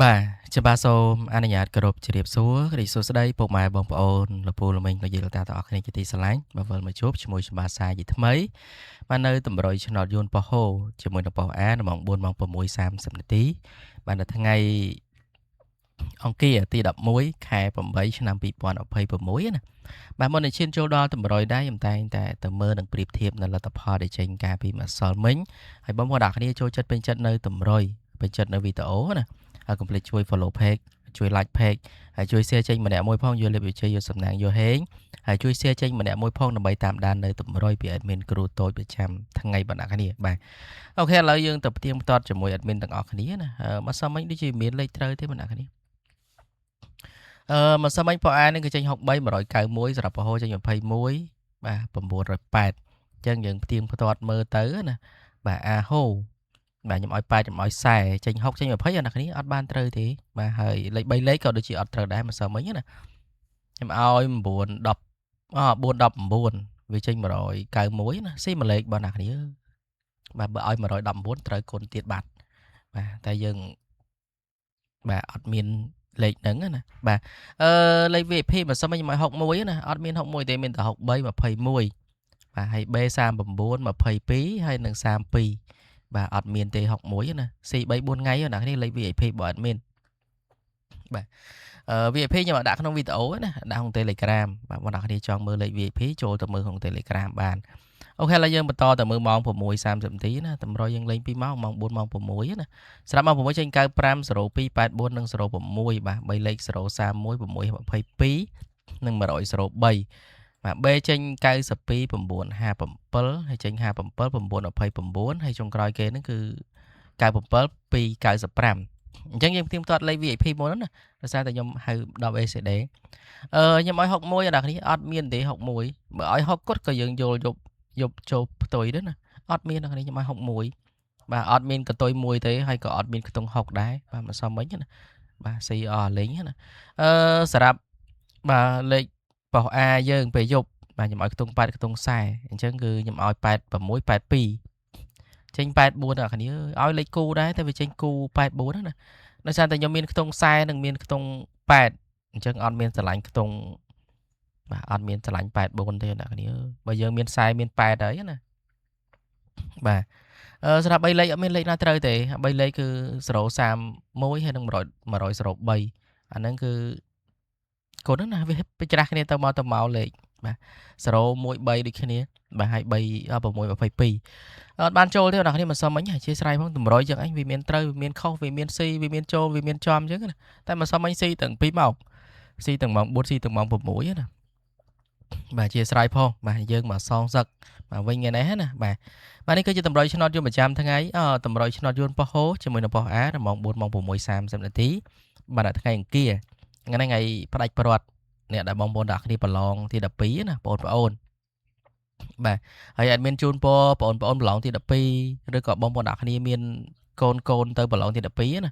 បាទចាំបាទសូមអនុញ្ញាតគោរពជម្រាបសួររីកសួស្តីពុកម៉ែបងប្អូនលោកពូលោកមីងលោកយាយលោកតាទាំងអស់គ្នាជាទីស្រឡាញ់មកវិលមកជួបជាមួយខ្ញុំបាទសាជាថ្មីបាទនៅតម្រុយឆ្នោតយួនប៉ោះហូជាមួយនឹងប៉ោះអាម៉ោង4ម៉ោង6:30នាទីបាទនៅថ្ងៃអង្គារទី11ខែ8ឆ្នាំ2026ណាបាទមុននឹងឈានចូលដល់តម្រុយដែរខ្ញុំតែងតែទៅមើលនិងប្រៀបធៀបនៅលទ្ធផលដែលចេញកាលពីម្សិលមិញហើយបងប្អូនអ្នកគ្នាចូលចិត្តពេញចិត្តនៅតម្រុយពេញចិត្តនៅវីដេអូណាហើយកុំភ្លេចជួយ follow page ជួយ like page ហើយជួយ share ចេញម្នាក់មួយផងយកលេខវិជ័យយកសំណាងយកហេងហើយជួយ share ចេញម្នាក់មួយផងដើម្បីតាមដាននៅតម្រុយពី admin គ្រូតូចប្រចាំថ្ងៃបងប្អូនគ្នាបាទអូខេឥឡូវយើងទៅផ្ទៀងផ្ទាត់ជាមួយ admin ទាំងអស់គ្នាណាមកសមមិញដូចជាមានលេខត្រូវទេបងប្អូនគ្នាមកសមមិញប៉ោះអានឹងគឺចេញ63 191សម្រាប់ប៉ោះហូចេញ21បាទ908អញ្ចឹងយើងផ្ទៀងផ្ទាត់មើលទៅណាបាទអាហូបាទខ្ញុំឲ្យ8ខ្ញុំឲ្យ40ចេញ6ចេញ20អ្នកគ្នាអត់បានត្រូវទេបាទហើយលេខ3លេខក៏ដូចជាអត់ត្រូវដែរម្សិលមិញណាខ្ញុំឲ្យ9 10 419វាចេញ191ណាស៊ីមួយលេខបងអ្នកគ្នាបាទបើឲ្យ119ត្រូវគុណទៀតបាទតែយើងបាទអត់មានលេខហ្នឹងណាបាទលេខ VIP ម្សិលមិញខ្ញុំឲ្យ61ណាអត់មាន61ទេមានតែ63 21បាទហើយ B 39 22ហើយនឹង32បាទអត់មានទេ61ណា C 3 4ថ្ងៃណាគ្នាលេខ VIP បើអត់មានបាទ VIP ខ្ញុំដាក់ក្នុងវីដេអូណាដាក់ក្នុង Telegram បាទបងប្អូនគ្នាចង់មើលលេខ VIP ចូលទៅមើលក្នុង Telegram បានអូខេឥឡូវយើងបន្តទៅមើលម៉ោង6:30នាទីណាតម្រុយយើងលេង2ម៉ោងម៉ោង4ម៉ោង6ណាស្រាប់ម៉ោង6ចេញ95 02 84និង06បាទ3លេខ031 622និង103បាទ B ចេញ92 957ហើយចេញ57 929ហើយចុងក្រោយគេហ្នឹងគឺ97 295អញ្ចឹងយើងផ្ទៀងផ្ទាត់លេខ VIP មុនណាដោយសារតែខ្ញុំហៅ10 ACD ខ្ញុំឲ្យ61អ្នកនេះអត់មានទេ61បើឲ្យ60គាត់ក៏យើងយកចូលផ្ទុយដែរណាអត់មានអ្នកនេះខ្ញុំឲ្យ61បាទអត់មានកតុយមួយទេហើយក៏អត់មានខ្ទង់60ដែរបាទមិនសមមិញណាបាទស៊ីអស់លេងណាសម្រាប់បាទលេខប៉ោះ A យើងពេលយប់បាទខ្ញុំឲ្យខ្ទង់8ខ្ទង់40អញ្ចឹងគឺខ្ញុំឲ្យ86 82ចេញ84អ្នកគ្នាឲ្យលេខគូដែរតែវាចេញគូ84ណាដោយសារតែខ្ញុំមានខ្ទង់40និងមានខ្ទង់8អញ្ចឹងអត់មានស្រឡាញ់ខ្ទង់បាទអត់មានស្រឡាញ់84ទេអ្នកគ្នាបើយើងមាន40មាន8ហើយណាបាទសម្រាប់3លេខអត់មានលេខណាត្រូវទេ3លេខគឺ031ហើយនិង103អាហ្នឹងគឺកូនហ្នឹងណាវាបច្រាស់គ្នាទៅមកលេខបាទ013ដូចគ្នាបាទហើយ3 6 22អត់បានចូលទេអ្នកគ្នាមិនសមមិញអធិស្ឋានផងតម្រុយចឹងអញវាមានត្រូវវាមានខុសវាមានស៊ីវាមានចូលវាមានចំចឹងណាតែមិនសមមិញស៊ីទាំង2ម៉ោងស៊ីទាំងម៉ោង4ស៊ីទាំងម៉ោង6ណាបាទអធិស្ឋានផងបាទយើងមកសងសឹកបាទវិញថ្ងៃនេះណាបាទនេះគឺជាតម្រុយឆ្នោតយួនប្រចាំថ្ងៃតម្រុយឆ្នោតយួនប៉ោះហូជាមួយនឹងប៉ោះអាម៉ោង4ម៉ោង6:30នាទីបាទថ្ងៃអង្គារថ្ងៃផ្ដាច់ព្រាត់អ្នកដែលបងប្អូនដាក់គ្នាប្រឡងទី12ណាបងប្អូនបាទហើយអត់មានជូនពរបងប្អូនប្រឡងទី12ឬក៏បងប្អូនដាក់គ្នាមានកូនទៅប្រឡងទី12ណា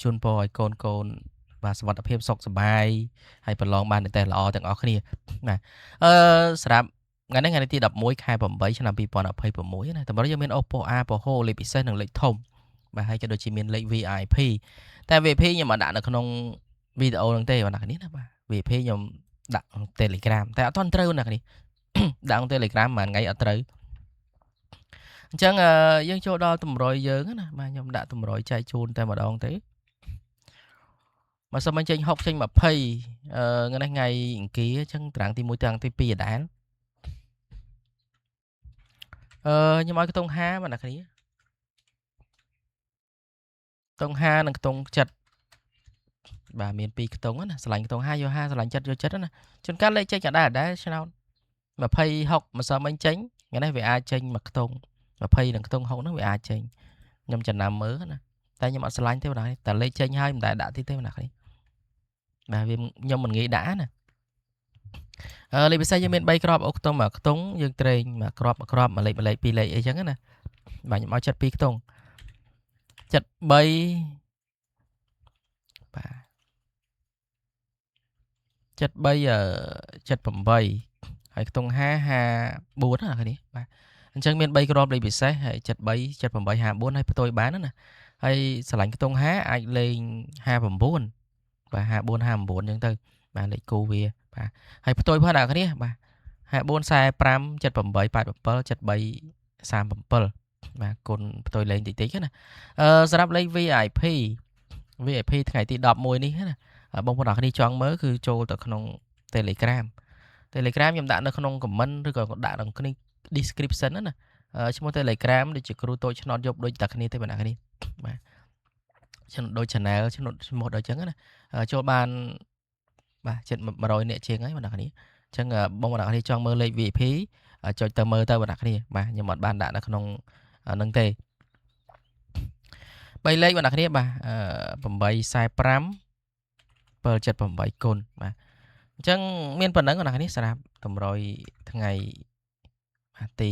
ជូនពរឲ្យកូនបាទសុខភាពសុខសប្បាយហើយប្រឡងបានតែល្អទាំងអស់គ្នាណាសម្រាប់ថ្ងៃទី11ខែ8ឆ្នាំ2026ណាតម្រូវយើងមានអូប៉ូអាប៉ូហូលេខពិសេសនិងលេខធំបាទហើយក៏ដូចជាមានលេខ VIP តែ VIP ខ្ញុំអត់ដាក់នៅក្នុងវីដេអូហ្នឹងទេបងប្អូនណាបាទ VIP ខ្ញុំដាក់ Telegram តែអត់ទាន់ត្រូវណាគ្នាដាក់ Telegram មួយថ្ងៃអត់ត្រូវអញ្ចឹងយើងចូលដល់តម្រុយយើងណាបាទខ្ញុំដាក់តម្រុយចែកជូនតែម្ដងទេមកសុំមិញចេញ6ចេញ20ថ្ងៃអង្គារអញ្ចឹងត្រាំងទី1ត្រាំងទី2ដដែលខ្ញុំឲ្យខ្ទង់50បងប្អូនគ្នាខ្ទង់50និងខ្ទង់7បាទមាន2ខ្ទង់ណាស្រឡាញ់ខ្ទង់50យក50ស្រឡាញ់7យក7ណាជួនកាលលេខចេញក៏ដែរឆ្នោត26ម្សិលមិញចេញថ្ងៃនេះវាអាចចេញមួយខ្ទង់20និងខ្ទង់6ហ្នឹងវាអាចចេញខ្ញុំចំណាំមើលណាតែខ្ញុំអត់ស្រឡាញ់ទេបងប្អូនតែលេខចេញហើយមិនដែលដាក់ទៀតទេបងប្អូនបាទវាខ្ញុំមិនងាយដាក់ណាលេខពិសេសយើងមាន3គ្រាប់អូខ្ទង់មួយខ្ទង់យើងត្រេងមួយគ្រាប់មួយលេខ2លេខអីចឹងណាបាទខ្ញុំឲ្យ72ខ្ទង់73បាទ73 78ហើយខ្ទង់50 54ណាគ្នាបាទអញ្ចឹងមាន3គ្រាប់លេខពិសេសហើយ73 78 54ហើយផ្ទុយបានណា ហើយស្រឡាញ់ខ្ទង់5អាចលេង59បាទ54 59អញ្ចឹងទៅបាទលេខគូវាបាទហើយផ្ទុយផងអ្នកគ្នាបាទ54 45 78 87 73 37បាទគុណផ្ទុយលេងតិចតិចណាសម្រាប់លេខ VIP ថ្ងៃទី11នេះណាបងប្អូនអ្នកគ្នាចង់មើលគឺចូលទៅក្នុង Telegram ខ្ញុំដាក់នៅក្នុង comment ឬក៏ដាក់នៅក្នុង description ណាឈ្មោះ Telegram ដូចជាគ្រូតូចឆ្នោតយកដូចតែគ្នាទេបងប្អូនគ្នាបាទដូច channel ឈ្មោះដូចអញ្ចឹងណាចូលបានបាទជិត100នាក់ជាងហើយបងប្អូនគ្នាអញ្ចឹងបងប្អូនគ្នាចង់មើលលេខ VIP ចុចទៅមើលទៅបងប្អូនគ្នាបាទខ្ញុំអត់បានដាក់នៅក្នុងនឹងទេ3លេខបងប្អូនគ្នាបាទ845 778គុណបាទអញ្ចឹងមានប៉ុណ្ណឹងបងប្អូនគ្នាសម្រាប់តម្រុយថ្ងៃទី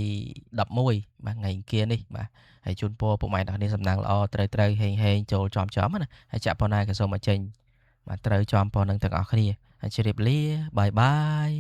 11បាទថ្ងៃអង្គារនេះបាទហើយជូនពរពុកម៉ែអ្នកគ្នាសំណាងល្អត្រូវហេងចូលចំណាហើយចាក់ប៉ុណ្ណាក៏សូមឲ្យចេញបាទត្រូវចំប៉ុណ្ណឹងទាំងអស់គ្នាហើយជម្រាបលាបាយបាយ